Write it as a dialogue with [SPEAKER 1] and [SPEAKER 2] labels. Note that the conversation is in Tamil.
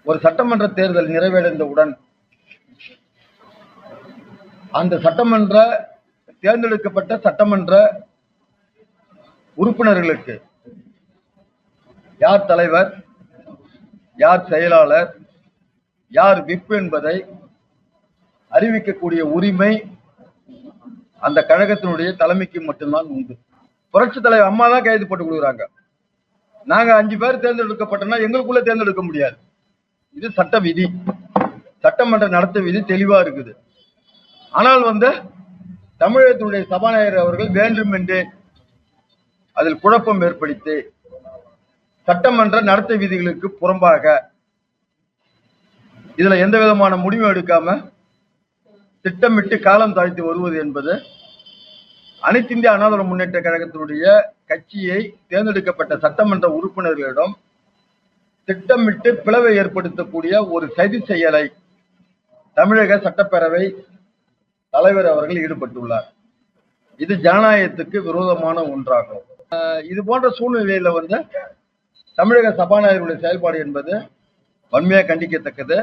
[SPEAKER 1] ஒரு சட்டமன்ற தேர்தல் நிறைவடைந்தவுடன் அந்த தேர்ந்தெடுக்கப்பட்ட சட்டமன்ற உறுப்பினர்களுக்கு யார் தலைவர், யார் செயலாளர், யார் விப் என்பதை அறிவிக்கக்கூடிய உரிமை அந்த கழகத்தினுடைய தலைமைக்கு மட்டும்தான் உண்டு. புரட்சி தலைவர் அம்மா தான் கைது போட்டு கொடுக்குறாங்க. நாங்க 5 பேர் தேர்ந்தெடுக்கப்பட்டோம்னா எங்களுக்குள்ள தேர்ந்தெடுக்க முடியாது. இது சட்ட விதி, சட்டமன்ற நடத்த விதி தெளிவா இருக்குது. ஆனால் தமிழகத்தினுடைய சபாநாயகர் அவர்கள் வேண்டுமென்றே அதில் குழப்பம் ஏற்படுத்தி சட்டமன்ற நடத்தை விதிகளுக்கு புறம்பாக இதுல எந்த விதமான முடிவும் எடுக்காம திட்டமிட்டு காலம் தாழ்த்தி வருவது என்பது அனைத்து இந்திய அண்ணா திராவிட முன்னேற்ற கழகத்தினுடைய கட்சியை தேர்ந்தெடுக்கப்பட்ட சட்டமன்ற உறுப்பினர்களிடம் திட்டமிட்டு பிளவை ஏற்படுத்தக்கூடிய ஒரு சதி செயலை தமிழக சட்டப்பேரவை தலைவர் அவர்கள் ஈடுபட்டுள்ளார். இது ஜனநாயகத்துக்கு விரோதமான ஒன்றாகும். இது போன்ற சூழ்நிலையில தமிழக சபாநாயகருடைய செயல்பாடு என்பது வன்மையாக கண்டிக்கத்தக்கது.